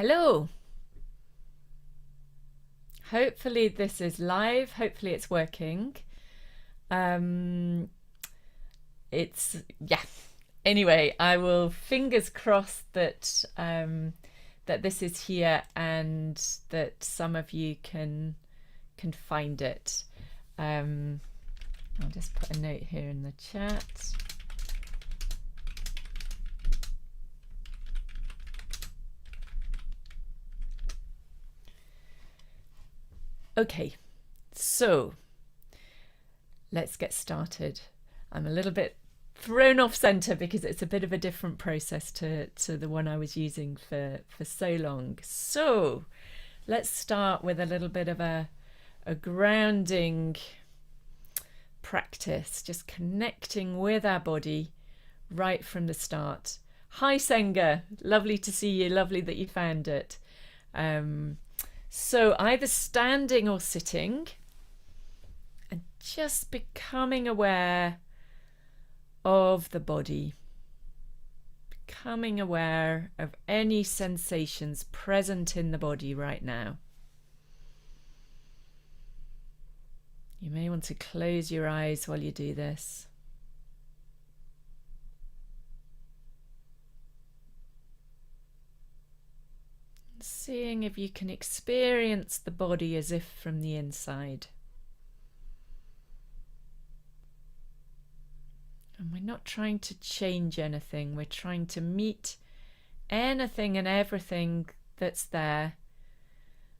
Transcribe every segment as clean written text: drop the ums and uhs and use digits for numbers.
Hello. Hopefully this is live. Hopefully it's working. Um, yeah. Anyway, I will fingers crossed that that this is here and that some of you can find it. I'll just put a note here in the chat. Okay, so let's get started. I'm a little bit thrown off center because it's a bit of a different process to the one I was using for so long. So let's start with a little bit of a grounding practice, just connecting with our body right from the start. Hi Senga, lovely to see you, lovely that you found it. So either standing or sitting, and just becoming aware of the body, becoming aware of any sensations present in the body right now. You may want to close your eyes while you do this. Seeing if you can experience the body as if from the inside. And we're not trying to change anything, we're trying to meet anything and everything that's there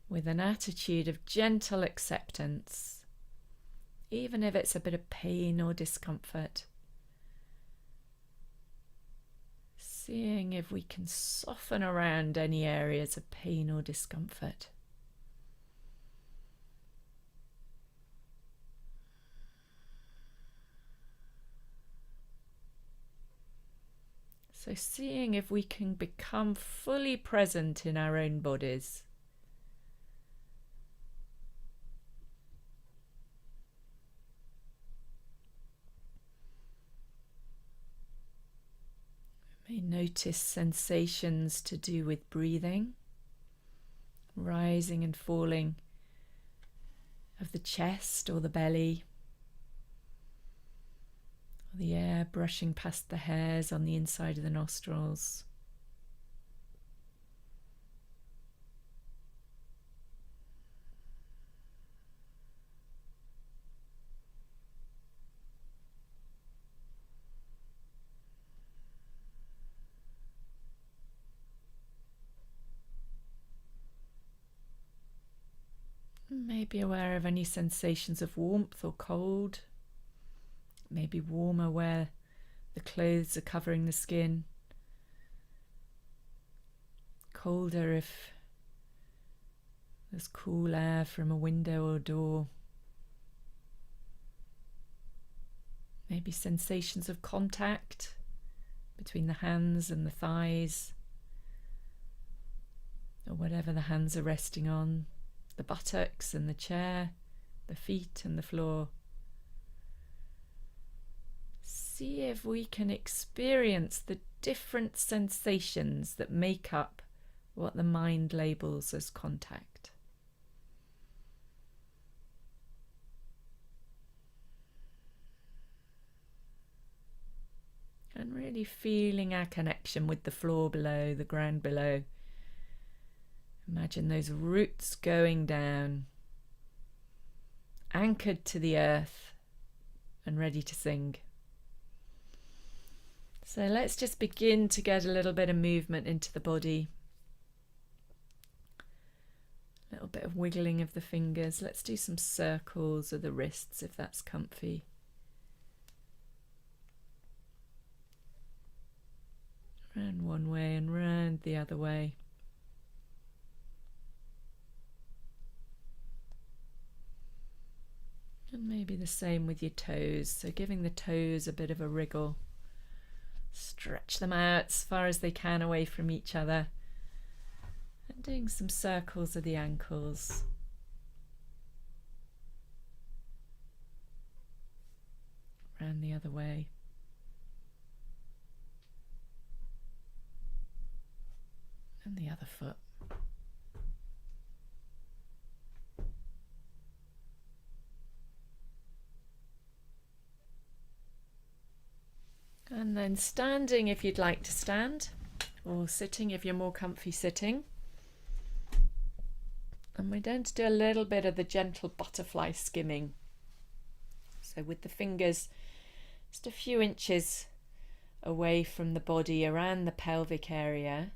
with an attitude of gentle acceptance, even if it's a bit of pain or discomfort. Seeing if we can soften around any areas of pain or discomfort. So seeing if we can become fully present in our own bodies. We may notice sensations to do with breathing, rising and falling of the chest or the belly, or the air brushing past the hairs on the inside of the nostrils. Maybe aware of any sensations of warmth or cold. Maybe warmer where the clothes are covering the skin. Colder if there's cool air from a window or door. Maybe sensations of contact between the hands and the thighs, or whatever the hands are resting on, the buttocks and the chair, the feet and the floor. See if we can experience the different sensations that make up what the mind labels as contact. And really feeling our connection with the floor below, the ground below. Imagine those roots going down, anchored to the earth and ready to sing. So let's just begin to get a little bit of movement into the body. A little bit of wiggling of the fingers. Let's do some circles of the wrists if that's comfy. Round one way and round the other way. And maybe the same with your toes, so giving the toes a bit of a wriggle. Stretch them out as far as they can away from each other. And doing some circles of the ankles. Round the other way. And the other foot. And then standing if you'd like to stand, or sitting if you're more comfy sitting. And we're going to do a little bit of the gentle butterfly skimming. So with the fingers just a few inches away from the body, around the pelvic area.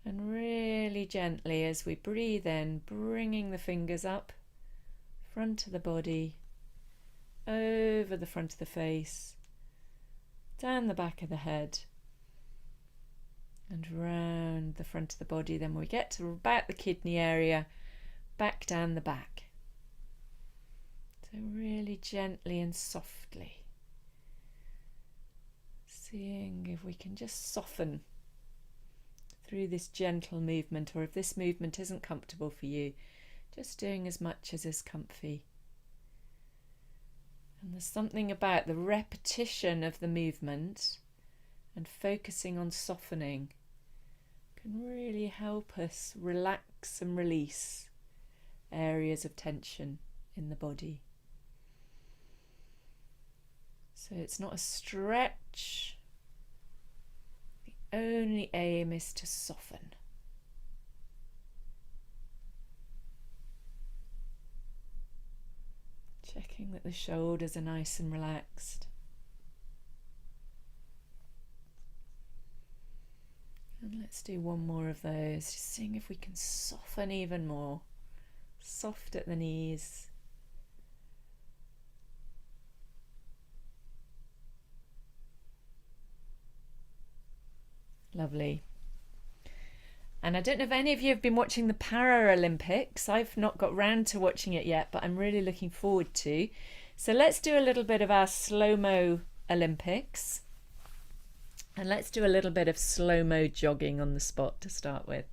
And really gently as we breathe in, bringing the fingers up, front of the body, over the front of the face, down the back of the head, and round the front of the body. Then we get to about the kidney area, back down the back. So really gently and softly, seeing if we can just soften through this gentle movement, or if this movement isn't comfortable for you, just doing as much as is comfy. And there's something about the repetition of the movement and focusing on softening can really help us relax and release areas of tension in the body. So it's not a stretch. The only aim is to soften. Checking that the shoulders are nice and relaxed. And let's do one more of those, just seeing if we can soften even more. Soft at the knees. Lovely. And I don't know if any of you have been watching the Paralympics. I've not got round to watching it yet, but I'm really looking forward to. So let's do a little bit of our slow-mo Olympics. And let's do a little bit of slow-mo jogging on the spot to start with.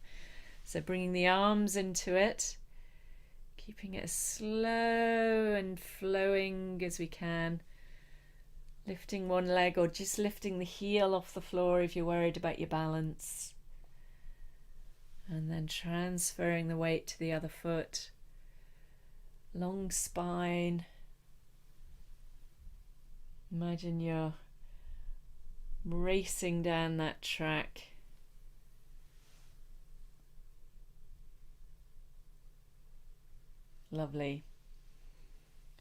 So bringing the arms into it, keeping it as slow and flowing as we can. Lifting one leg or just lifting the heel off the floor if you're worried about your balance. And then transferring the weight to the other foot. Long spine. Imagine you're racing down that track. Lovely.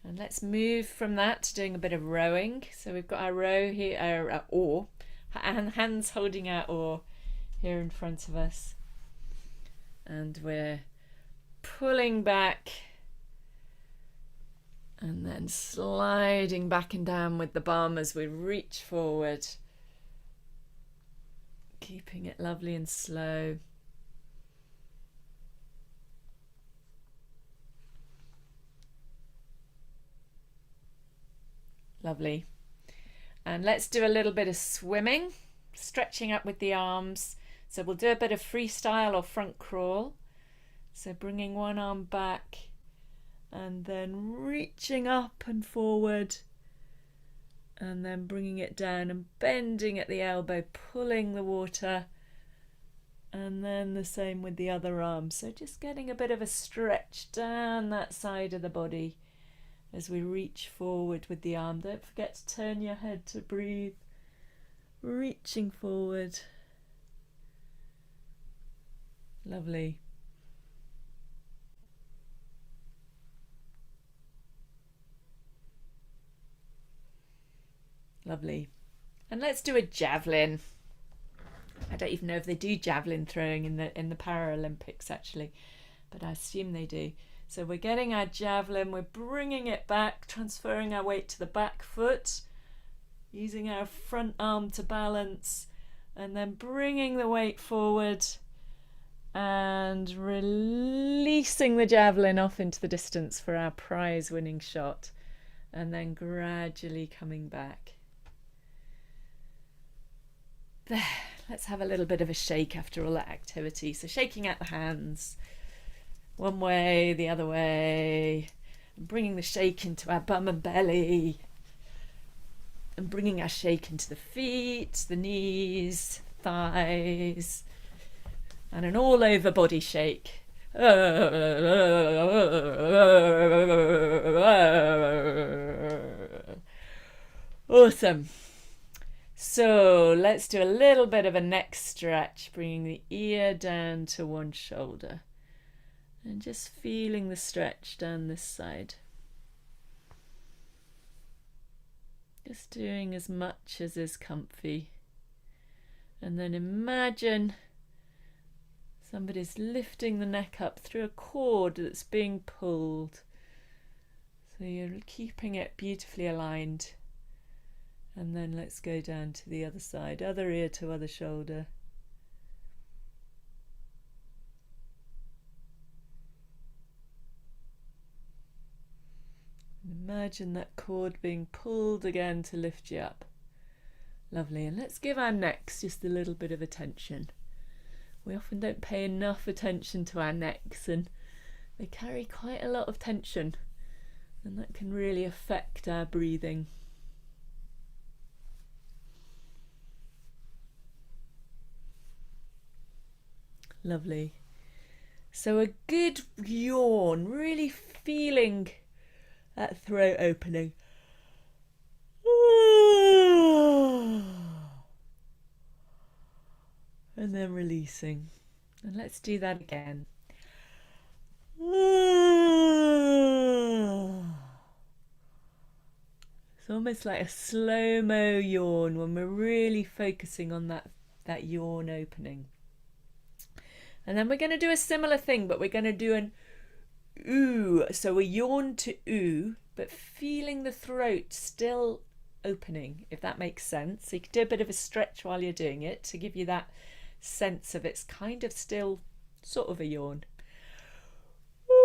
And let's move from that to doing a bit of rowing. So we've got our row here, our oar, and hands holding our oar here in front of us. And we're pulling back and then sliding back and down with the bum as we reach forward. Keeping it lovely and slow. Lovely. And let's do a little bit of swimming, stretching up with the arms. So we'll do a bit of freestyle or front crawl. So bringing one arm back and then reaching up and forward, and then bringing it down and bending at the elbow, pulling the water, and then the same with the other arm. So just getting a bit of a stretch down that side of the body as we reach forward with the arm. Don't forget to turn your head to breathe. Reaching forward. Lovely. Lovely. And let's do a javelin. I don't even know if they do javelin throwing in the Paralympics actually, but I assume they do. So we're getting our javelin, we're bringing it back, transferring our weight to the back foot, using our front arm to balance, and then bringing the weight forward and releasing the javelin off into the distance for our prize winning shot, and then gradually coming back. There, let's have a little bit of a shake after all that activity. So shaking out the hands, one way, the other way, and bringing the shake into our bum and belly, and bringing our shake into the feet, the knees, thighs, and an all over body shake. Awesome. So let's do a little bit of a neck stretch, bringing the ear down to one shoulder and just feeling the stretch down this side. Just doing as much as is comfy. And then imagine somebody's lifting the neck up through a cord that's being pulled. So you're keeping it beautifully aligned. And then let's go down to the other side, other ear to other shoulder. Imagine that cord being pulled again to lift you up. Lovely. And let's give our necks just a little bit of attention. We often don't pay enough attention to our necks, and they carry quite a lot of tension, and that can really affect our breathing. Lovely. So a good yawn, really feeling that throat opening. And then releasing. And let's do that again. It's almost like a slow-mo yawn when we're really focusing on that yawn opening. And then we're going to do a similar thing, but we're going to do an ooh. So we yawn to ooh, but feeling the throat still opening, if that makes sense. So you can do a bit of a stretch while you're doing it to give you that sense of it's kind of still sort of a yawn. Ooh.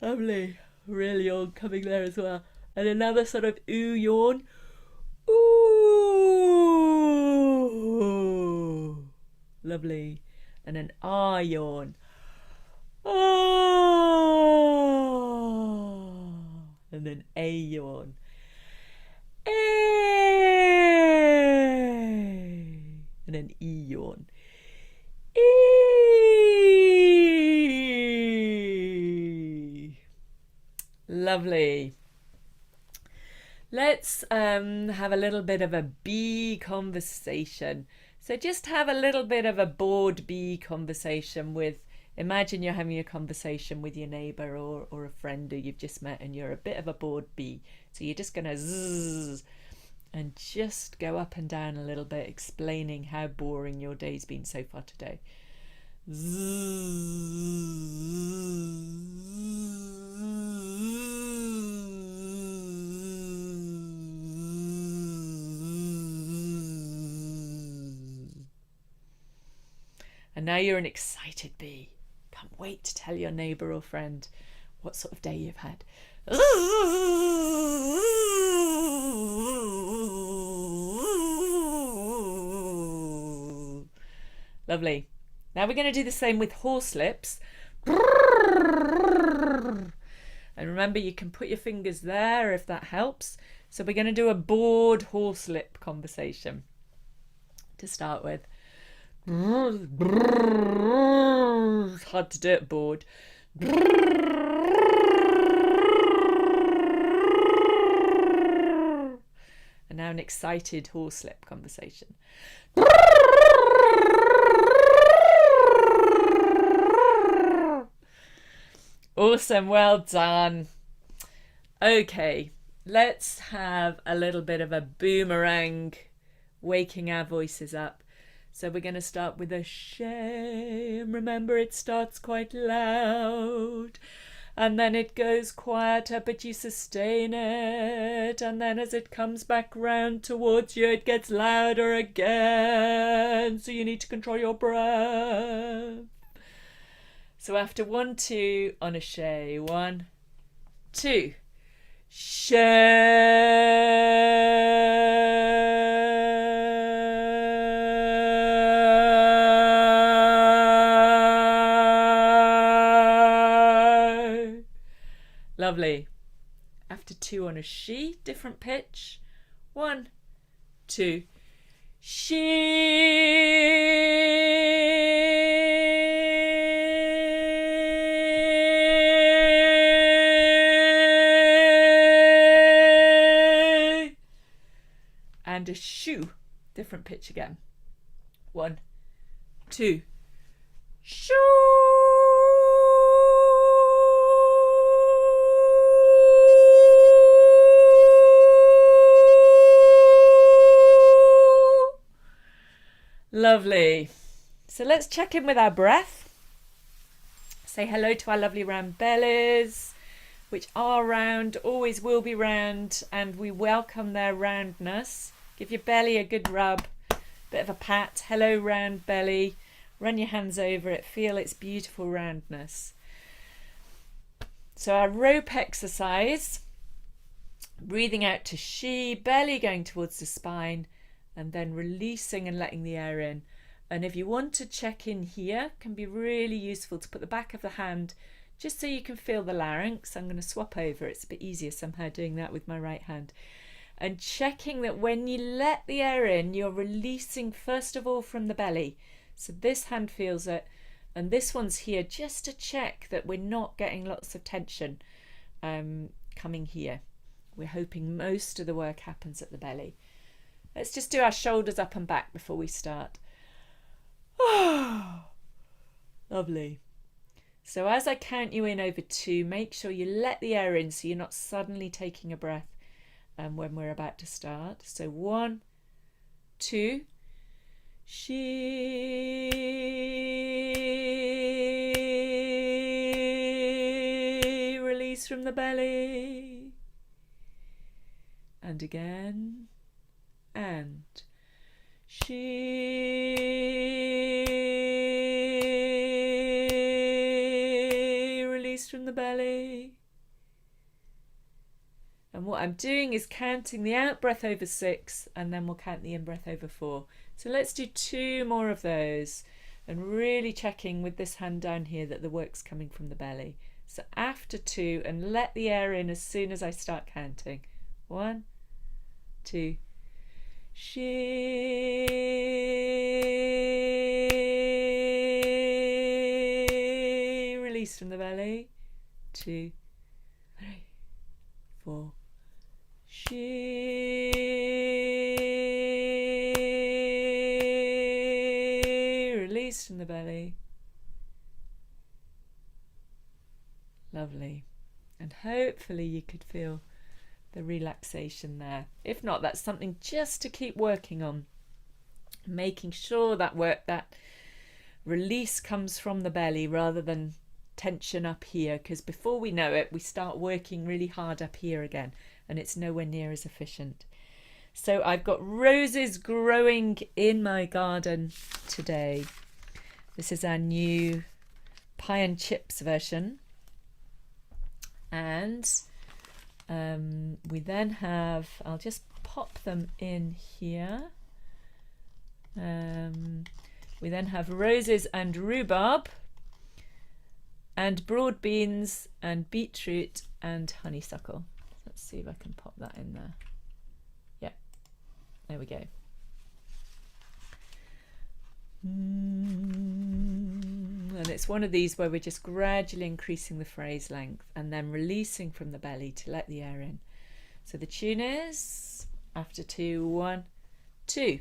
Lovely. Real yawn coming there as well. And another sort of ooh yawn. Ooh. Lovely. And an ah yawn. Oh. And then a yawn. A. And an e yawn. E. Lovely. Let's have a little bit of a bee conversation. So just have a little bit of a bored bee conversation with, imagine you're having a conversation with your neighbour or a friend who you've just met, and you're a bit of a bored bee. So you're just going to zzz and just go up and down a little bit, explaining how boring your day's been so far today. And now you're an excited bee. Can't wait to tell your neighbour or friend what sort of day you've had. Lovely. Now we're going to do the same with horselips. And remember, you can put your fingers there if that helps. So we're going to do a bored horselip conversation to start with. It's hard to do it bored. And now an excited horselip conversation. Awesome, well done. Okay, let's have a little bit of a boomerang, waking our voices up. So we're going to start with a shame. Remember, it starts quite loud and then it goes quieter, but you sustain it. And then as it comes back round towards you, it gets louder again. So you need to control your breath. So after 1, 2 on a shay. 1, 2. Shay. Lovely. After 2 on a she, different pitch. 1, 2. And a shoo, different pitch again. 1, 2, shoo. Lovely. So let's check in with our breath. Say hello to our lovely round bellies, which are round, always will be round, and we welcome their roundness. Give your belly a good rub, bit of a pat. Hello, round belly. Run your hands over it. Feel its beautiful roundness. So our rope exercise, breathing out to she, belly going towards the spine, and then releasing and letting the air in. And if you want to check in here, can be really useful to put the back of the hand just so you can feel the larynx. I'm going to swap over. It's a bit easier somehow doing that with my right hand. And checking that when you let the air in, you're releasing first of all from the belly. So this hand feels it, and this one's here just to check that we're not getting lots of tension coming here. We're hoping most of the work happens at the belly. Let's just do our shoulders up and back before we start. Lovely. So as I count you in over 2, make sure you let the air in so you're not suddenly taking a breath when we're about to start. So 1, 2, she, release from the belly. And again. And she, release from the belly. And what I'm doing is counting the out breath over 6, and then we'll count the in breath over 4. So let's do 2 more of those, and really checking with this hand down here that the work's coming from the belly. So after 2, and let the air in as soon as I start counting. 1, 2, she, release from the belly. 2, 3, 4, she, release from the belly. Lovely. And hopefully you could feel the relaxation there. If not, that's something just to keep working on, making sure that release comes from the belly rather than tension up here, because before we know it, we start working really hard up here again, and it's nowhere near as efficient. So I've got roses growing in my garden today. This is our new pie and chips version. And we then have, I'll just pop them in here. We then have roses and rhubarb and broad beans and beetroot and honeysuckle. Let's see if I can pop that in there. Yeah, there we go. And it's one of these where we're just gradually increasing the phrase length and then releasing from the belly to let the air in. So the tune is after 2, 1, 2.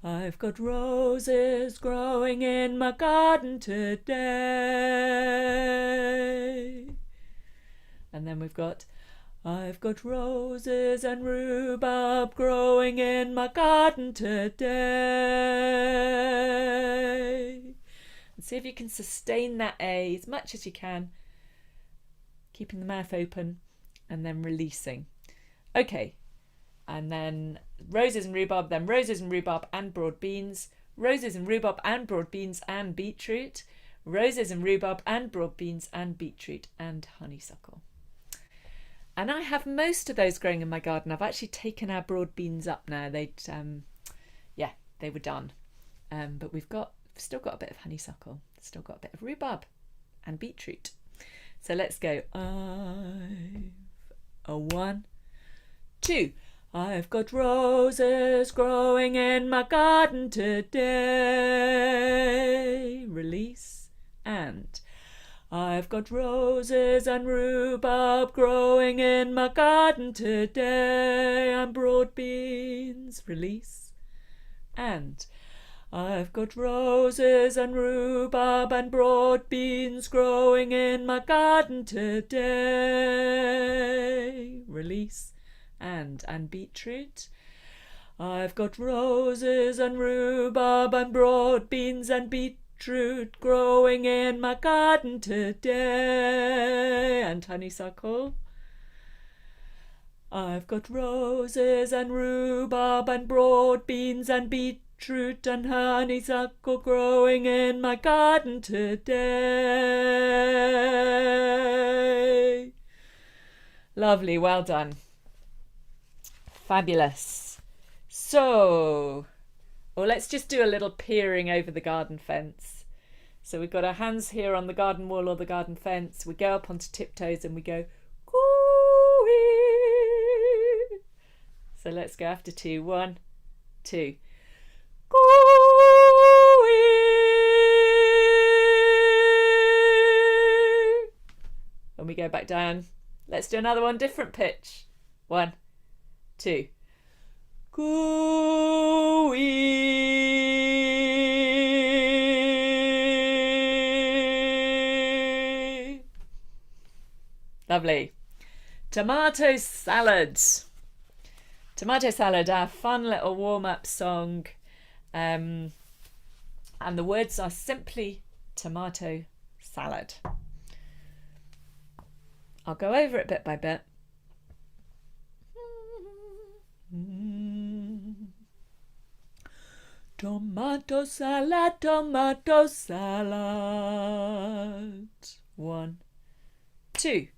I've got roses growing in my garden today. And then we've got I've got roses and rhubarb growing in my garden today. And see if you can sustain that A as much as you can, keeping the mouth open and then releasing. Okay, and then roses and rhubarb, then roses and rhubarb and broad beans, roses and rhubarb and broad beans and beetroot, roses and rhubarb and broad beans and beetroot and honeysuckle. And I have most of those growing in my garden. I've actually taken our broad beans up now. They were done. But we've still got a bit of honeysuckle, still got a bit of rhubarb and beetroot. So let's go. I've a 1, 2. I've got roses growing in my garden today. Release. And I've got roses and rhubarb growing in my garden today. And broad beans. Release. And I've got roses and rhubarb and broad beans growing in my garden today. Release. And beetroot. I've got roses and rhubarb and broad beans and beetroot growing in my garden today. And honeysuckle. I've got roses and rhubarb and broad beans and beetroot and honeysuckle growing in my garden today. Lovely, well done. Fabulous. So, let's just do a little peering over the garden fence. So we've got our hands here on the garden wall or the garden fence. We go up onto tiptoes and we go, coo-ee. So let's go after 2. 1, 2. Coo-ee. And we go back down. Let's do another one, different pitch. 1, 2. Coo-ee. Lovely. Tomato salad. Tomato salad, our fun little warm-up song. And the words are simply tomato salad. I'll go over it bit by bit. Tomato salad, tomato salad. 1, 2.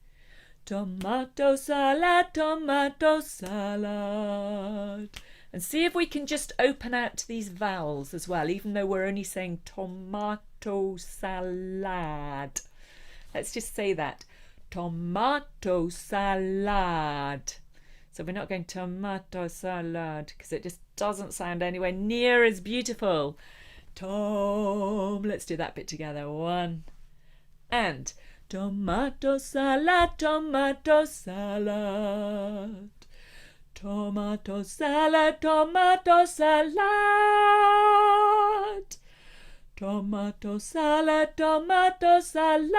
Tomato salad, tomato salad. And see if we can just open out these vowels as well, even though we're only saying tomato salad. Let's just say that. Tomato salad. So we're not going tomato salad because it just doesn't sound anywhere near as beautiful. Let's do that bit together. 1. And tomato salad, tomato salad. Tomato salad, tomato salad. Tomato salad, tomato salad.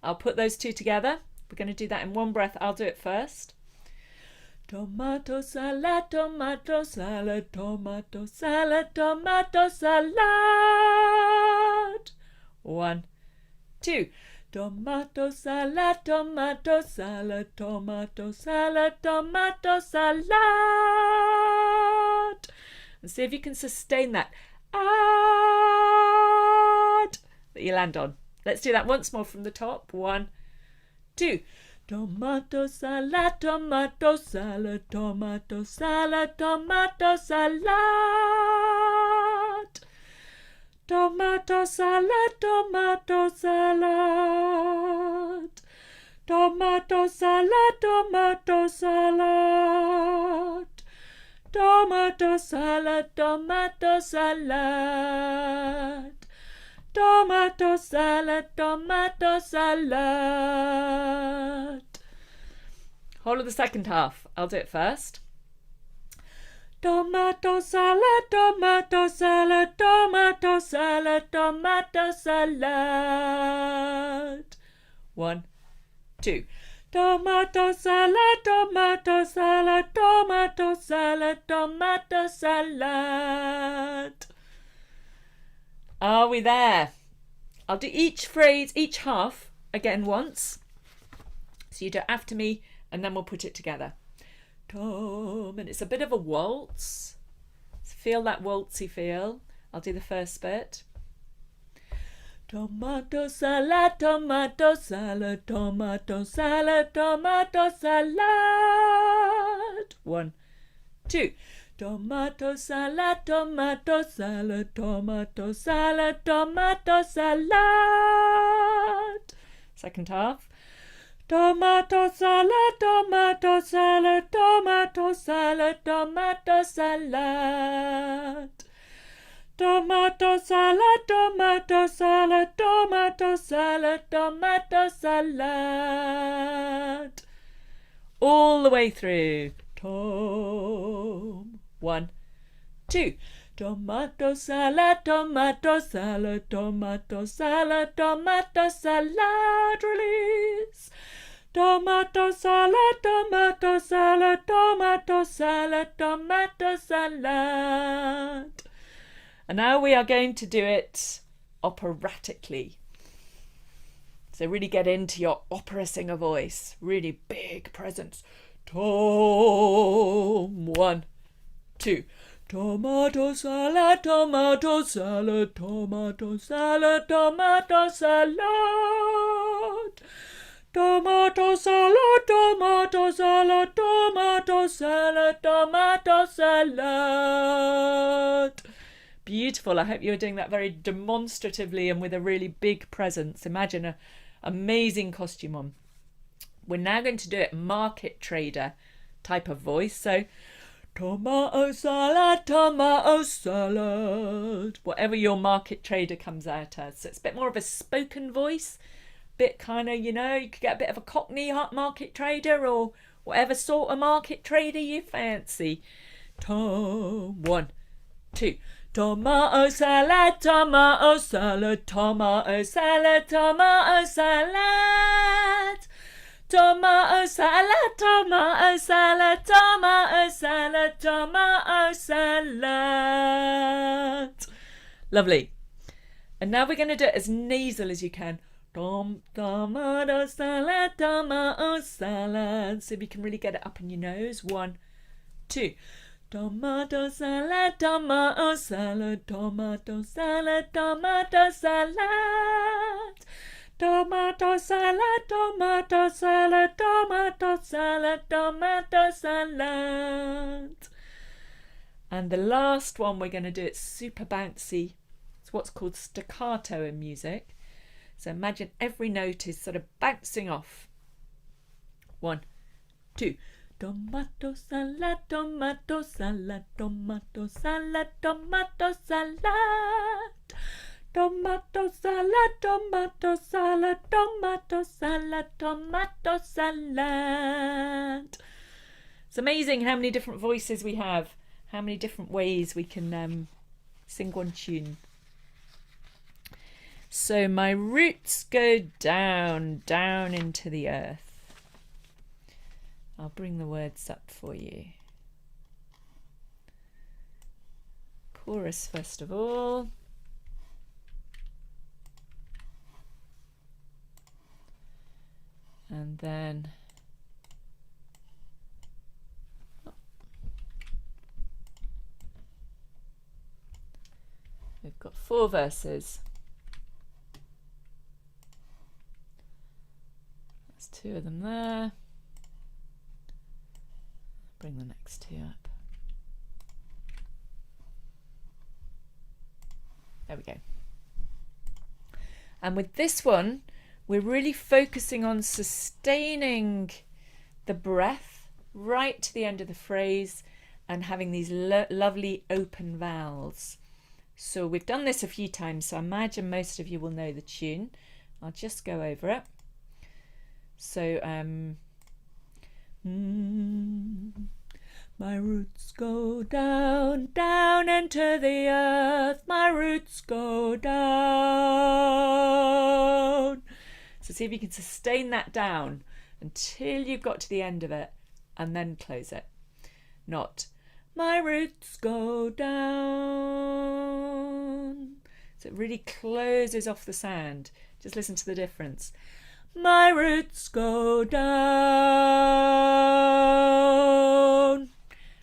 I'll put those two together. We're going to do that in one breath. I'll do it first. Tomato salad, tomato salad, tomato salad, tomato salad. 1, 2. Tomato salad, tomato salad, tomato salad, tomato salad. And see if you can sustain that ad that you land on. Let's do that once more from the top. 1, 2. Tomato salad, tomato salad, tomato salad, tomato salad. Tomato salad, tomato salad. Tomato salad, tomato salad. Tomato salad, tomato salad. Tomato salad, tomato salad. Whole of the second half. I'll do it first. Tomato salad, tomato salad, tomato salad, tomato salad. 1, 2. Tomato salad, tomato salad, tomato salad, tomato salad. Are we there? I'll do each phrase, each half again once. So you do it after me and then we'll put it together. And it's a bit of a waltz. Feel that waltzy feel. I'll do the first bit. Tomato salad, tomato salad, tomato salad, tomato salad. 1, 2. Tomato salad, tomato salad, tomato salad, tomato salad. Second half. Tomato salad, tomato salad, tomato salad, tomato salad. Tomato salad, tomato salad, tomato salad, tomato salad. All the way through. Tom. 1, 2. Tomato salad, tomato salad, tomato salad, tomato salad. Release. Tomato salad, tomato salad, tomato salad, tomato salad. And now we are going to do it operatically. So really get into your opera singer voice. Really big presence. Tom. 1, 2. Tomato salad, tomato salad, tomato salad, tomato salad. Tomato salad, tomato salad, tomato salad, tomato salad. Beautiful. I hope you're doing that very demonstratively and with a really big presence. Imagine an amazing costume on. We're now going to do it market trader type of voice. So, tomato salad, tomato salad. Whatever your market trader comes out as. So it's a bit more of a spoken voice. Bit kind of, you could get a bit of a Cockney market trader or whatever sort of market trader you fancy. 1, 2. Tomato salad, tomato salad, tomato salad, tomato salad. Tomato salad, tomato salad, tomato salad, tomato salad. Lovely. And now we're going to do it as nasal as you can. Tomato salad, tomato salad. So we can really get it up in your nose. 1, 2. Tomato salad, tomato salad, tomato salad, tomato salad. Tomato salad, tomato salad, tomato salad, tomato salad. And the last one we're going to do, it's super bouncy. It's what's called staccato in music. So imagine every note is sort of bouncing off. 1, 2. Tomato salad, tomato salad, tomato salad, tomato salad. Tomato salad, tomato salad, tomato salad, tomato salad. It's amazing how many different voices we have, how many different ways we can sing one tune. So my roots go down, down into the earth. I'll bring the words up for you. Chorus first of all. And then we've got 4 verses. There's 2 of them there. Bring the next 2 up. There we go. And with this one, we're really focusing on sustaining the breath right to the end of the phrase and having these lovely open vowels. So we've done this a few times, so I imagine most of you will know the tune. I'll just go over it. So, my roots go down, down into the earth. My roots go down. So see if you can sustain that down until you've got to the end of it and then close it. Not, my roots go down. So it really closes off the sound. Just listen to the difference. My roots go down.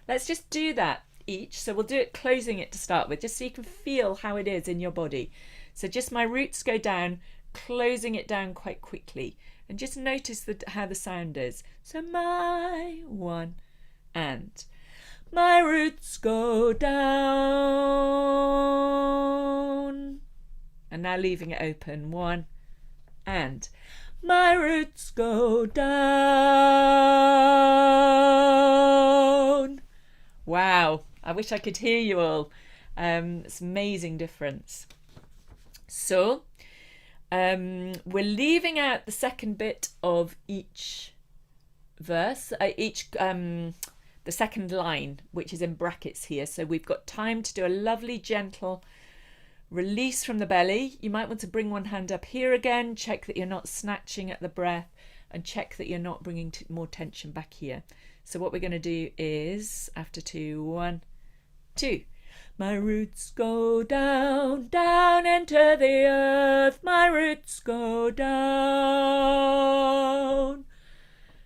Let's just do that each. So we'll do it closing it to start with, just so you can feel how it is in your body. So just my roots go down, closing it down quite quickly. And just notice how the sound is. So my 1 and. My roots go down. And now leaving it open. 1 and. my roots go down. Wow, I wish I could hear you all. It's amazing difference. So we're leaving out the second bit of each verse, the second line, which is in brackets here. So we've got time to do a lovely gentle release from the belly. You might want to bring one hand up here again, check that you're not snatching at the breath, and check that you're not bringing more tension back here. So what we're going to do is, after 2, 1, 2. My roots go down, down into the earth. My roots go down.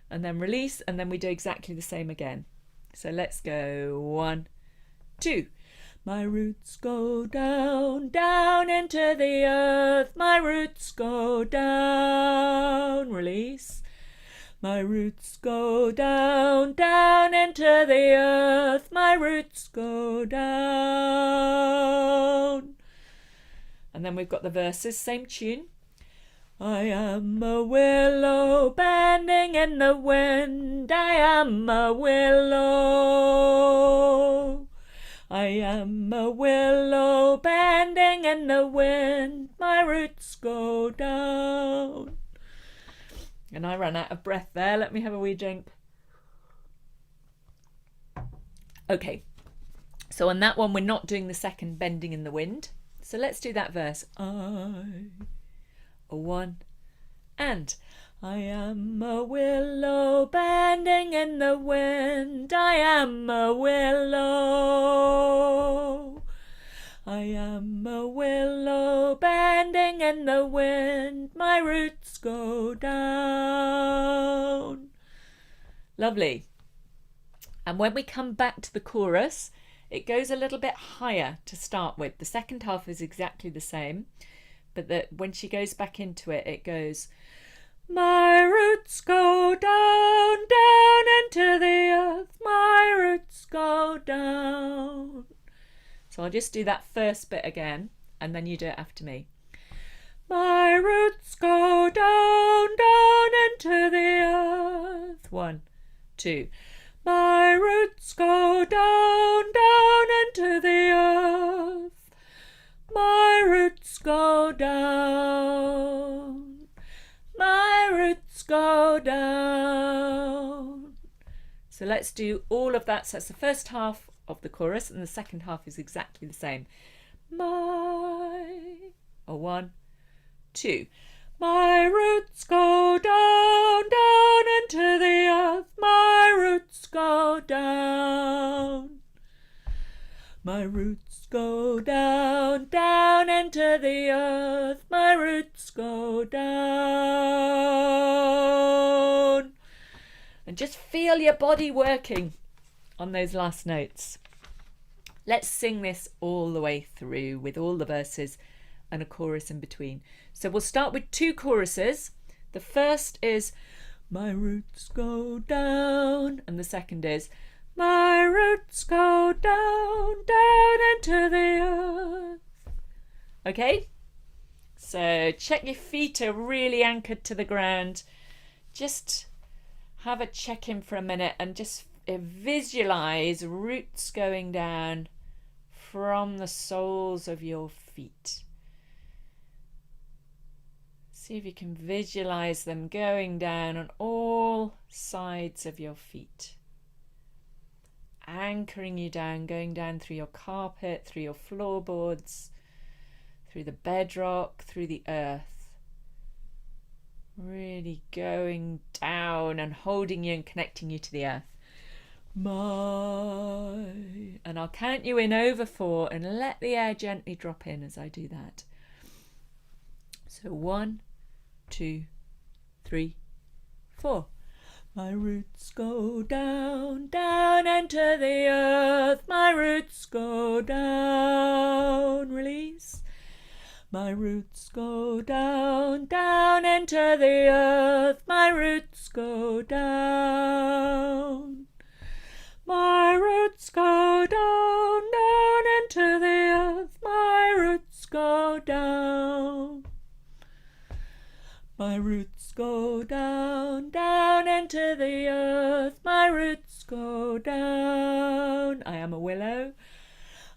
And then release, and then we do exactly the same again. So let's go 1, 2. My roots go down, down into the earth. My roots go down. Release. My roots go down, down into the earth. My roots go down. And then we've got the verses, same tune. I am a willow bending in the wind. I am a willow. I am a willow bending in the wind. My roots go down. And I ran out of breath there. Let me have a wee drink. Okay, so on that one, we're not doing the second bending in the wind. So let's do that verse. I, a 1, and I am a willow bending in the wind. I am a willow. I am a willow bending in the wind. My roots go down. Lovely. And when we come back to the chorus, it goes a little bit higher to start with. The second half is exactly the same, but when she goes back into it, it goes, my roots go down, down into the earth. My roots go down. So I'll just do that first bit again, and then you do it after me. My roots go down, down into the earth. 1, 2. My roots go down, down into the earth. My roots go down. My roots go down. So let's do all of that. So that's the first half of the chorus, and the second half is exactly the same. My, a 1, 2. My roots go down, down into the earth. My roots go down. My roots go down, down into the earth. My roots go down. And just feel your body working on those last notes. Let's sing this all the way through with all the verses and a chorus in between. So we'll start with 2 choruses. The first is my roots go down, and the second is my roots go down, down into the earth. Okay? So check your feet are really anchored to the ground. Just have a check in for a minute and just visualize roots going down from the soles of your feet. See if you can visualize them going down on all sides of your feet. Anchoring you down, going down through your carpet, through your floorboards, through the bedrock, through the earth. Really going down and holding you and connecting you to the earth. And I'll count you in over 4 and let the air gently drop in as I do that. So 1, 2, 3, 4. My roots go down, down into the earth. My roots go down. Release. My roots go down, down into the earth. My roots go down. My roots go down, down into the earth. My roots go down. My roots go down, down into the earth. My roots go down. I am a willow.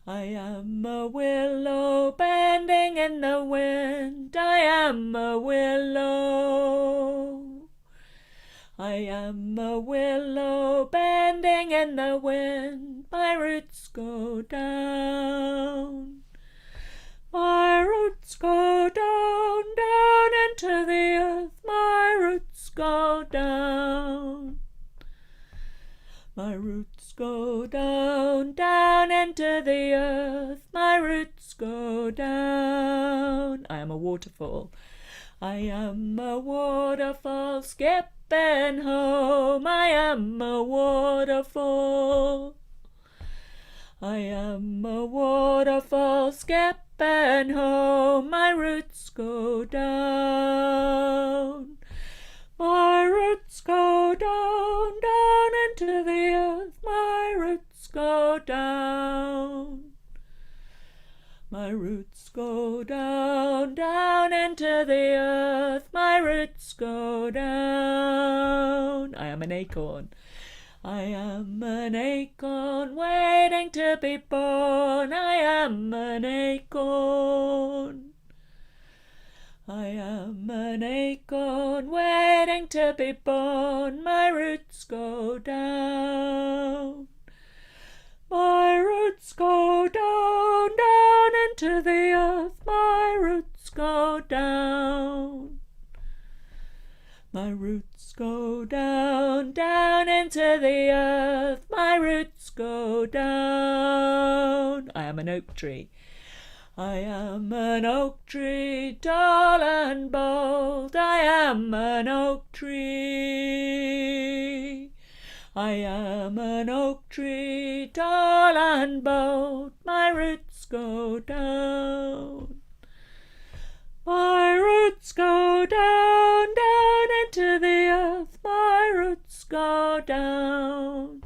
I am a willow bending in the wind. I am a willow. I am a willow bending in the wind. My roots go down. My roots go down, down into the earth. My roots go down. My roots go down, down into the earth. My roots go down. I am a waterfall. I am a waterfall skipping home. I am a waterfall. I am a waterfall skipping home. My roots go down. My roots go down, down into the earth. My roots go down. My roots go down, down into the earth. My roots go down. I am an acorn. I am an acorn waiting to be born. I am an acorn. I am an acorn waiting to be born. My roots go down. My roots go down, down into the earth. My roots go down. My roots go down, down into the earth. My roots go down. I am an oak tree. I am an oak tree, tall and bold. I am an oak tree. I am an oak tree, tall and bold. My roots go down. My roots go down, down into the earth. My roots go down.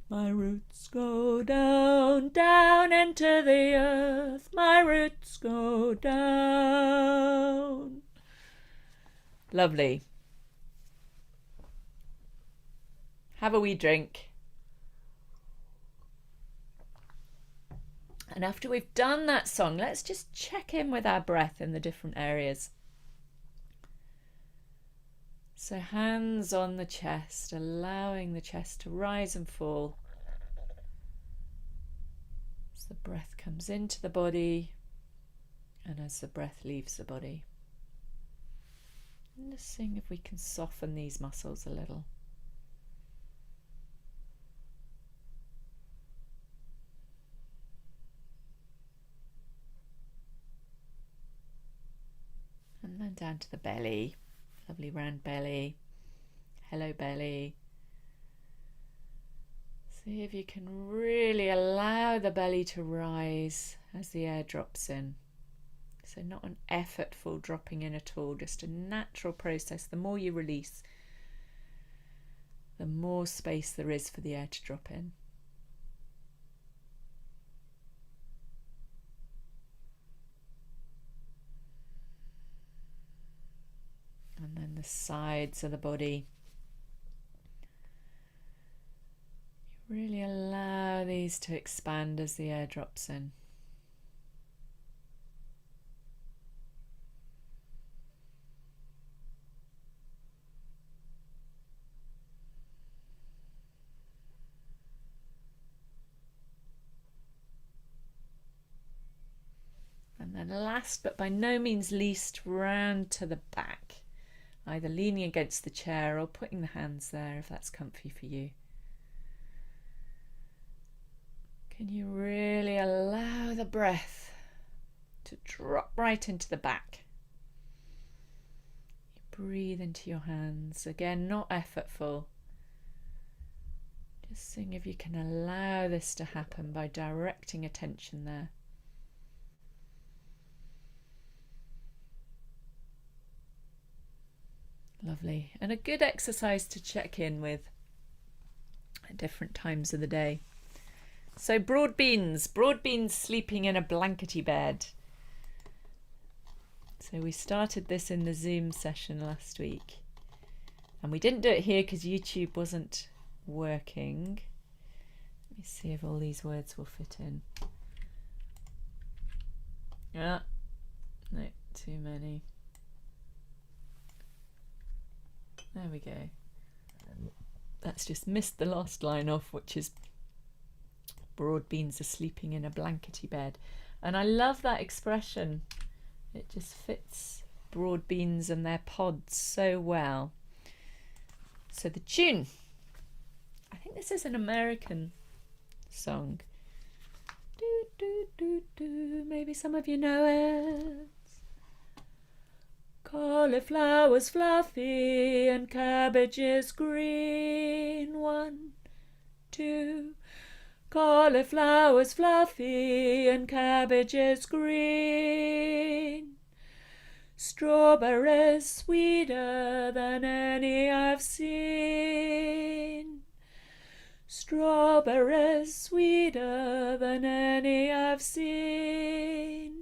My roots go down, down into the earth. My roots go down. Lovely. Have a wee drink. And after we've done that song, let's just check in with our breath in the different areas. So hands on the chest, allowing the chest to rise and fall as the breath comes into the body and as the breath leaves the body. And just seeing if we can soften these muscles a little. And then down to the belly, lovely round belly, hello belly. See if you can really allow the belly to rise as the air drops in. So not an effortful dropping in at all, just a natural process. The more you release, the more space there is for the air to drop in. And then the sides of the body. You really allow these to expand as the air drops in. And then last but by no means least, round to the back. Either leaning against the chair or putting the hands there if that's comfy for you. Can you really allow the breath to drop right into the back? You breathe into your hands. Again, not effortful. Just seeing if you can allow this to happen by directing attention there. Lovely. And a good exercise to check in with at different times of the day. So broad beans sleeping in a blankety bed. So we started this in the Zoom session last week, and we didn't do it here because YouTube wasn't working. Let me see if all these words will fit in. No, too many. There we go. That's just missed the last line off, which is broad beans are sleeping in a blankety bed. And I love that expression. It just fits broad beans and their pods so well. So the tune, I think this is an American song. Do, do, do, do. Maybe some of you know it. Cauliflower's fluffy and cabbage's green. 1, 2. Cauliflower's fluffy and cabbage's green. Strawberries sweeter than any I've seen. Strawberries sweeter than any I've seen.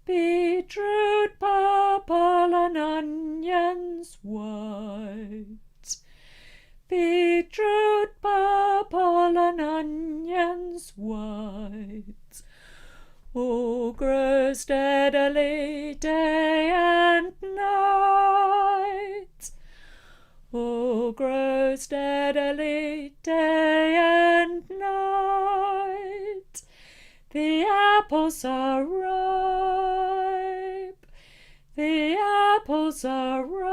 Beetroot purple and onions white. Beetroot purple and onions white. Oh, grow steadily day and night. Oh, grow steadily day and night. The apples are ripe. The apples are ripe.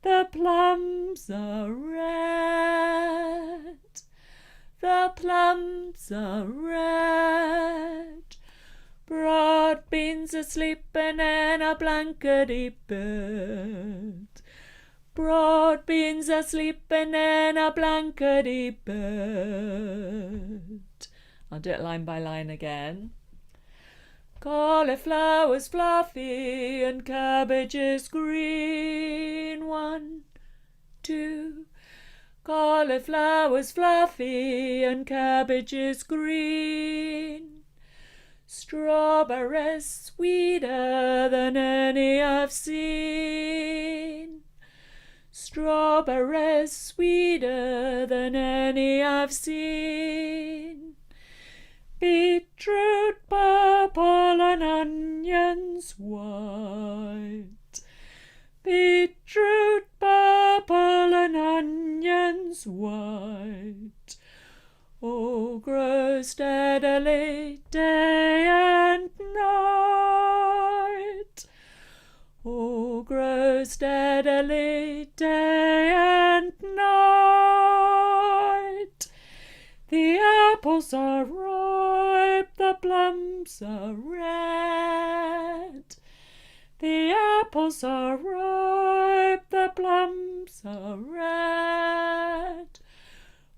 The plums are red. The plums are red. Broad beans are sleeping in a blankety bed. Broad beans are sleeping in a blankety bed. I'll do it line by line again. Cauliflower's fluffy and cabbage's green. 1, 2. Cauliflower's fluffy and cabbage's green. Strawberries sweeter than any I've seen. Strawberries sweeter than any I've seen. Beetroot purple and onions white. Beetroot purple and onions white. Oh, grow steadily day and night. Oh, grow steadily day and night. The apples are ripe, the plums are red. The apples are ripe, the plums are red.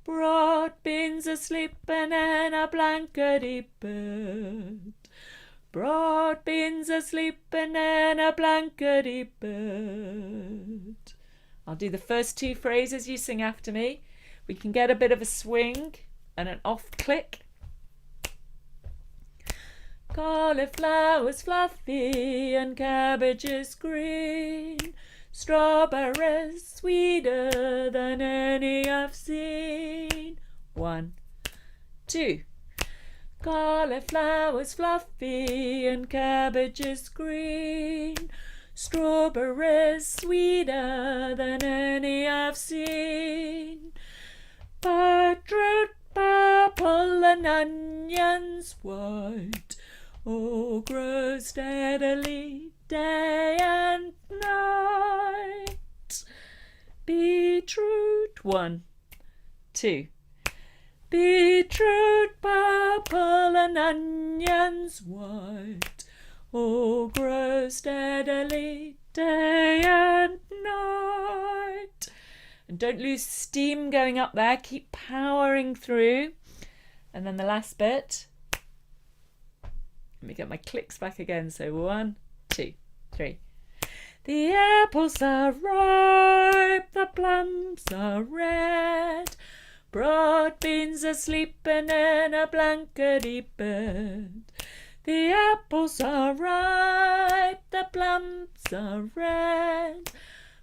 Broad beans are sleeping in a blankety bed. Broad beans are sleeping in a blankety bed. I'll do the first 2 phrases, you sing after me. We can get a bit of a swing and an off click. Cauliflower's fluffy and cabbage's green. Strawberries sweeter than any I've seen. 1, 2. Cauliflower's fluffy and cabbage's green. Strawberries sweeter than any I've seen. Beetroot purple and onions white. Oh, grow steadily day and night. Beetroot. 1, 2. Beetroot purple and onions white. Oh, grow steadily day and night. And don't lose steam going up there. Keep powering through. And then the last bit. Let me get my clicks back again. So 1, 2, 3. The apples are ripe, the plums are red. Broad beans are sleeping in a blankety bed. The apples are ripe, the plums are red.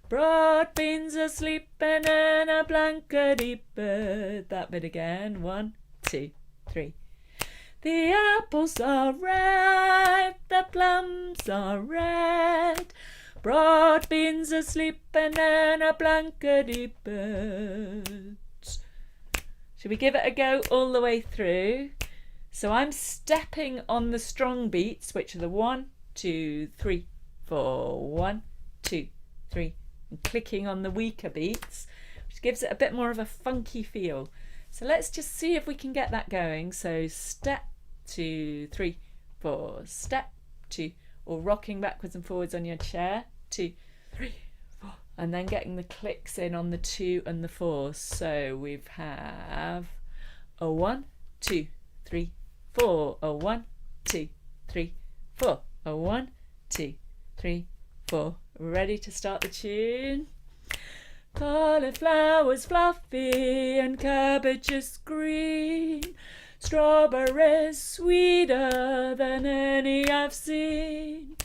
Broad beans are sleeping in a blankety bird. That bit again. 1, 2, 3. The apples are ripe, the plums are red. Broad beans are sleeping in a blankety bird. Should we give it a go all the way through? So I'm stepping on the strong beats, which are the 1, 2, 3, 4. 1, 2, 3. And clicking on the weaker beats, which gives it a bit more of a funky feel. So let's just see if we can get that going. So step 2, 3, 4. Step 2. Or rocking backwards and forwards on your chair. 2, 3, 4. And then getting the clicks in on the 2 and the 4. So we have a 1, 2, 3, 4. A 1, 2, 3, 4. A 1, 2, 3, 4. Ready to start the tune? Cauliflower's fluffy and cabbages green. Strawberries sweeter than any I've seen.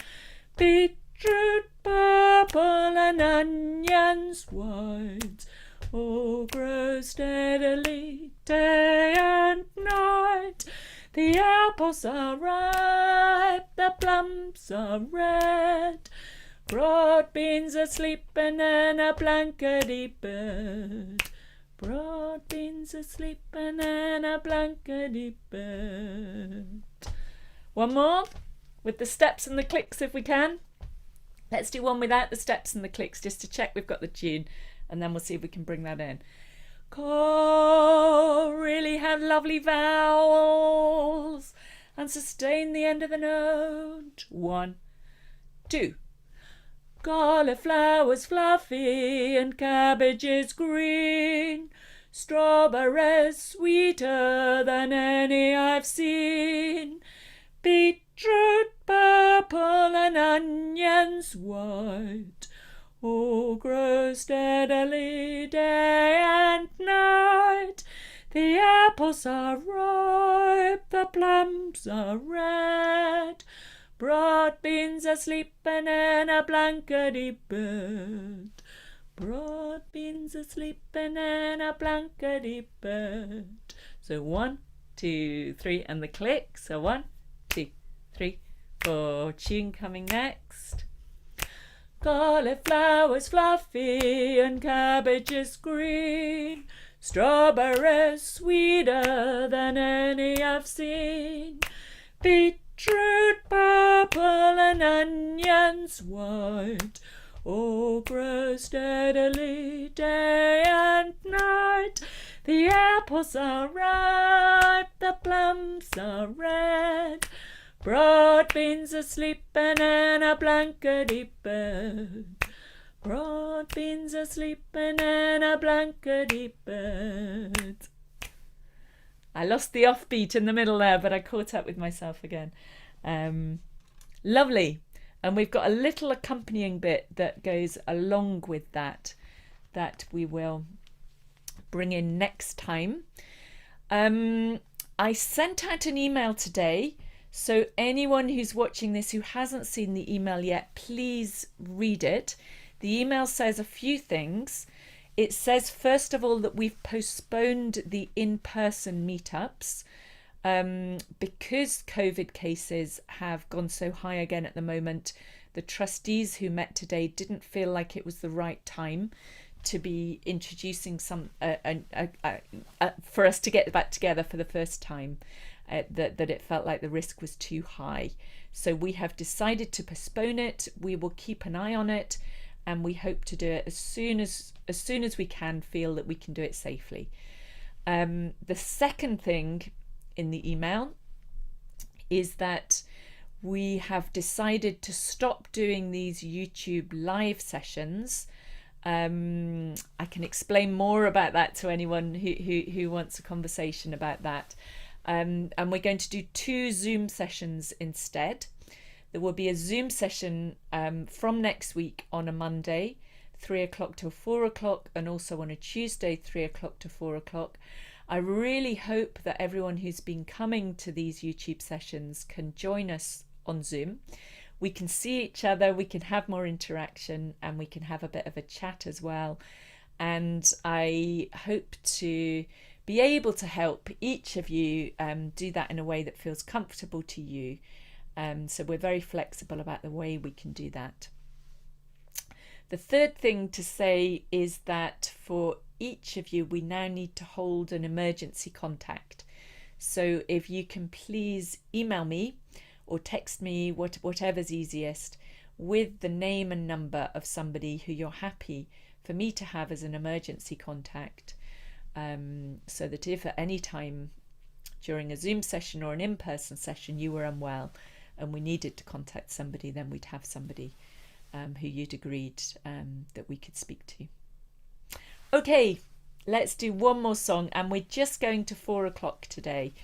Beetroot purple and onions white. All grow steadily day and night. The apples are ripe, the plums are red. Broad beans are sleeping in a blankety bird. Broad beans are sleeping in a blankety bird. One more with the steps and the clicks if we can. Let's do one without the steps and the clicks just to check we've got the tune, and then we'll see if we can bring that in. Call really have lovely vowels and sustain the end of the note. 1, 2. Cauliflower's fluffy and cabbages green. Strawberries sweeter than any I've seen. Beetroot purple and onions white. All grow steadily day and night. The apples are ripe, the plums are red. Broad beans are sleeping in a blankety bird. Broad beans are sleeping in a blankety bird. So 1, 2, 3, and the click. So 1, 2, 3, 4. Tune coming next. Cauliflower's fluffy and cabbages green. Strawberries sweeter than any I've seen. Beetroot purple and onions white. All grow steadily day and night. The apples are ripe, the plums are red. Broad beans are sleeping in a blankety bird. Broad beans are sleeping in a blankety bird. I lost the offbeat in the middle there, but I caught up with myself again. Lovely. And we've got a little accompanying bit that goes along with that we will bring in next time. I sent out an email today, so anyone who's watching this who hasn't seen the email yet, please read it. The email says a few things. It says, first of all, that we've postponed the in-person meetups because COVID cases have gone so high again at the moment. The trustees who met today didn't feel like it was the right time to be introducing for us to get back together for the first time, that it felt like the risk was too high. So we have decided to postpone it. We will keep an eye on it, and we hope to do it as soon as we can feel that we can do it safely. The second thing in the email is that we have decided to stop doing these YouTube live sessions. I can explain more about that to anyone who wants a conversation about that. And we're going to do 2 Zoom sessions instead. There will be a Zoom session from next week on a Monday, 3 o'clock till 4 o'clock, and also on a Tuesday, 3 o'clock to 4 o'clock. I really hope that everyone who's been coming to these YouTube sessions can join us on Zoom. We can see each other, we can have more interaction, and we can have a bit of a chat as well. And I hope to be able to help each of you do that in a way that feels comfortable to you. So we're very flexible about the way we can do that. The third thing to say is that for each of you, we now need to hold an emergency contact. So if you can please email me or text me, whatever's easiest, with the name and number of somebody who you're happy for me to have as an emergency contact, so that if at any time during a Zoom session or an in-person session you were unwell and we needed to contact somebody, then we'd have somebody who you'd agreed that we could speak to. Okay, let's do one more song, and we're just going to 4 o'clock today.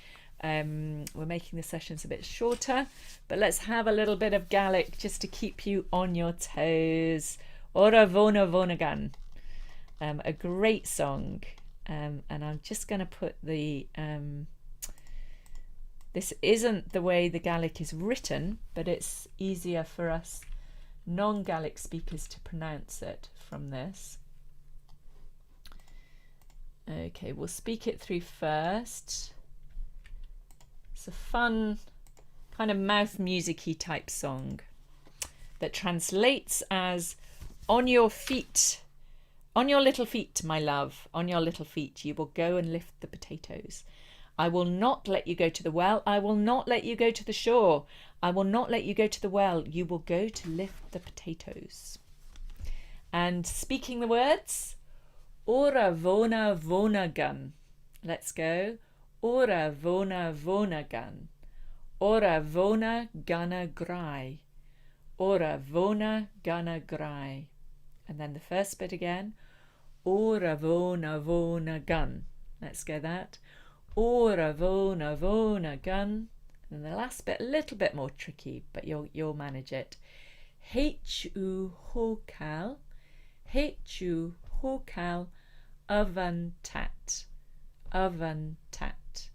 We're making the sessions a bit shorter, but let's have a little bit of Gaelic just to keep you on your toes. Ora Vona Vonagan, a great song, and I'm just going to put the this isn't the way the Gaelic is written, but it's easier for us non-Gaelic speakers to pronounce it from this. Okay, we'll speak it through first. It's a fun kind of mouth music-y type song that translates as "On your feet, on your little feet, my love, on your little feet, you will go and lift the potatoes. I will not let you go to the well. I will not let you go to the shore. I will not let you go to the well. You will go to lift the potatoes." And speaking the words, Ora Vona Vonagan. Let's go. Ora Vona Vonagan. Ora Vona Gana Grai. Ora Vona Gana Grai. And then the first bit again. Ora Vona Vonagan. Let's go that. Ora Vona Vonagan. And the last bit a little bit more tricky, but you'll manage it. H-U hokal. H-U hokal avantat. Avantat.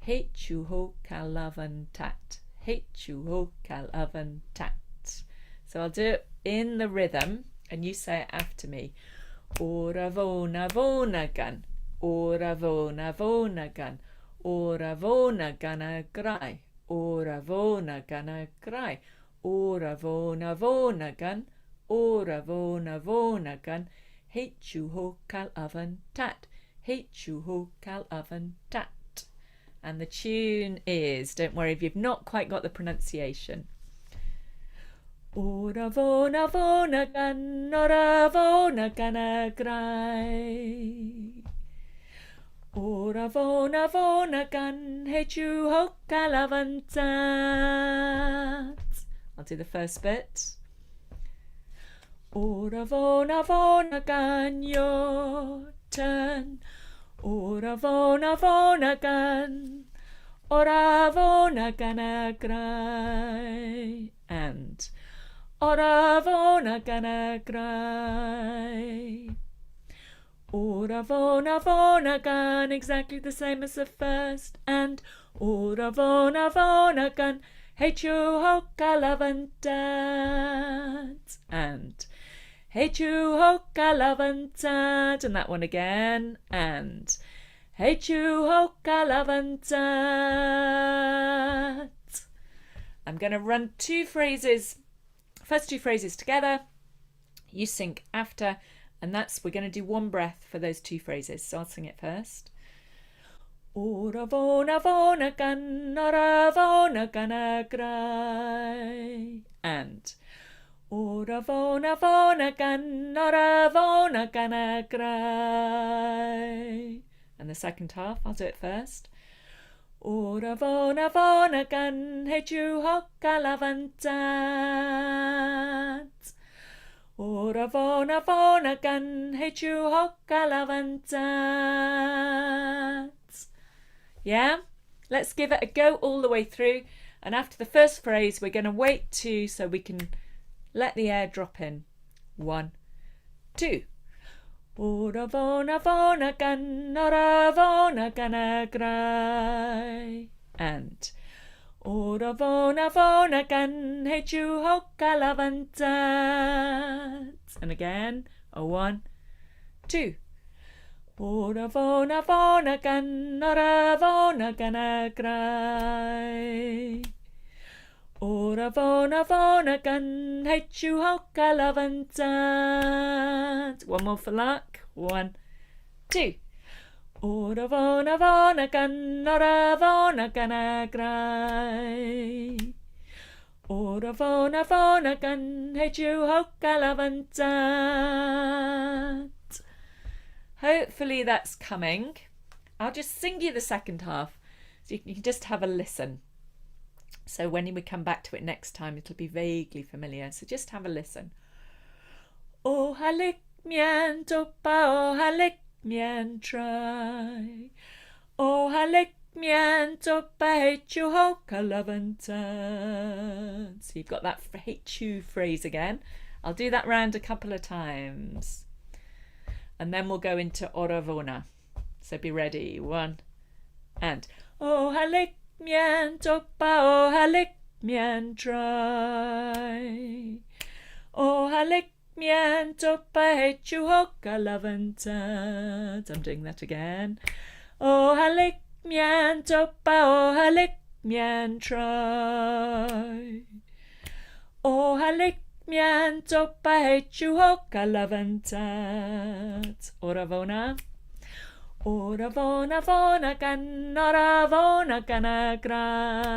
H-U hokal avantat. H-U hokal avantat. So I'll do it in the rhythm and you say it after me. Ora Vona Vonagan. Ora Vona Vonagan. Ora Vona Gana Grai. Ora Vona Gana Grai. Ora Vona Vonagan. Ora Vona Vonagan. H-U hokal avantat. H-U hokal avantat. And the tune is, don't worry if you've not quite got the pronunciation. Ora Vona Vonagan. Ora Vona Gana Grai. Ora Vona Vonagan. H-U hokal avantat. I'll do the first bit. Ora Vona Vonagan, your turn. Ora Vona Vonagan. Ora Vona Gana Grai. And Ora Vona Gana Grai. Ora Vona Vonagan, exactly the same as the first. And Ora Vona Vonagan. H-U hokal avantat. And H-U hokal avantat. And that one again. And H-U hokal avantat. I'm going to run first two phrases together. You sing after, and we're going to do one breath for those two phrases. So I'll sing it first. Ora Vona Vonagan, Ora Vona Gana Grai. And Ora Vona Vonagan, Ora Vona Gana Grai. And the second half, I'll do it first. Ora Vona Vonagan, H-U hokal avantat. Ora Vona Vonagan, H-U hokal avantat. Yeah? Let's give it a go all the way through. And after the first phrase, we're going to wait two so we can let the air drop in. 1, 2. Ora vona vona gan, ora vona ganagrai. And ora vona gan, he chu hoka lavantat. And again, a 1, 2. Ora vona gan, ora vona ganagrai. Ora vona gan, he chu hoka lavantat. One more for luck. 1, 2. Ora vona gan, ora vona ganagrai. Ora vona gan, he chu hoka lavantat. Hopefully that's coming. I'll just sing you the second half so you can just have a listen. So when we come back to it next time, it'll be vaguely familiar. So just have a listen. O halik mian topa, o halik mian try. O halik mian topa, hechu hoka lavantat. So you've got that hechu phrase again. I'll do that round a couple of times. And then we'll go into oravona. So be ready. 1 and O halik mian topa, o halik mian try. O halik mian topa, hechu hoka lavantat. I'm doing that again. O halik mian topa, o halik mian try. O halik mian topa, hechu hoka lavantat. Oravona. Ora vona gan, ora vona ganagrai.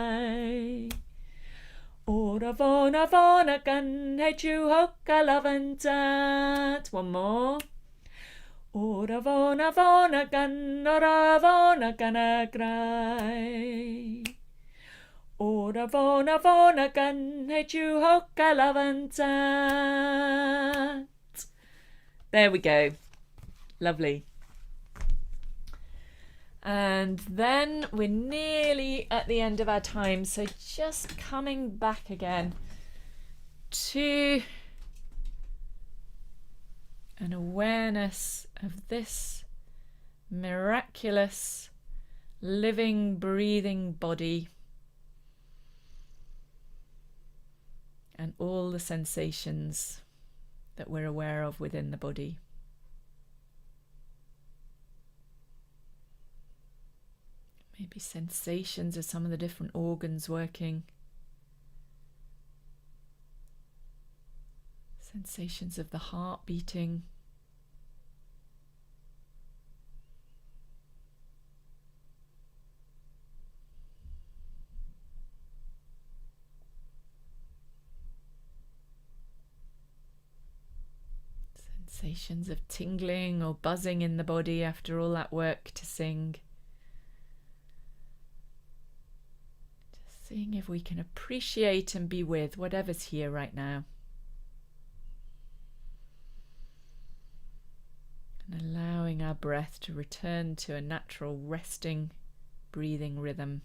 Ora vona gan, hechu hoka lavantat. One more. Ora vona gan, ora vona ganagrai. Ora vona gan, hechu hoka lavantat. There we go. Lovely. And then we're nearly at the end of our time, so just coming back again to an awareness of this miraculous, living, breathing body and all the sensations that we're aware of within the body. Maybe sensations of some of the different organs working. Sensations of the heart beating. Sensations of tingling or buzzing in the body after all that work to sing. Seeing if we can appreciate and be with whatever's here right now. And allowing our breath to return to a natural resting, breathing rhythm.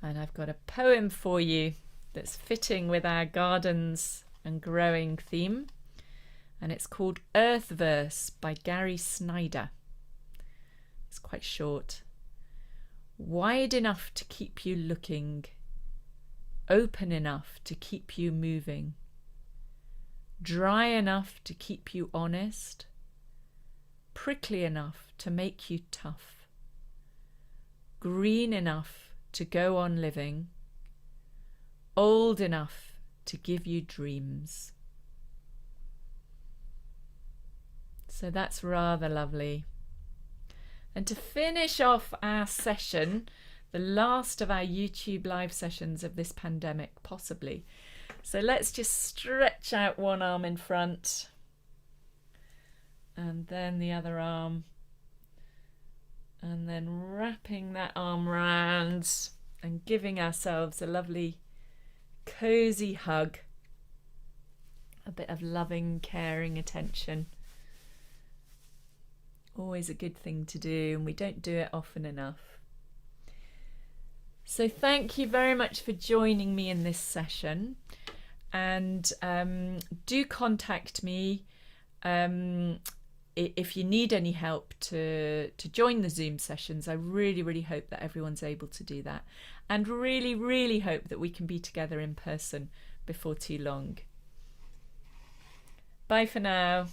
And I've got a poem for you that's fitting with our gardens and growing theme. And it's called Earth Verse by Gary Snyder. It's quite short. Wide enough to keep you looking, open enough to keep you moving, dry enough to keep you honest, prickly enough to make you tough, green enough to go on living, old enough to give you dreams. So that's rather lovely. And to finish off our session, the last of our YouTube live sessions of this pandemic, possibly. So let's just stretch out one arm in front and then the other arm. And then wrapping that arm round and giving ourselves a lovely cozy hug. A bit of loving, caring attention. Always a good thing to do, and we don't do it often enough. So thank you very much for joining me in this session, and do contact me if you need any help to join the Zoom sessions. I really hope that everyone's able to do that, and really hope that we can be together in person before too long. Bye for now.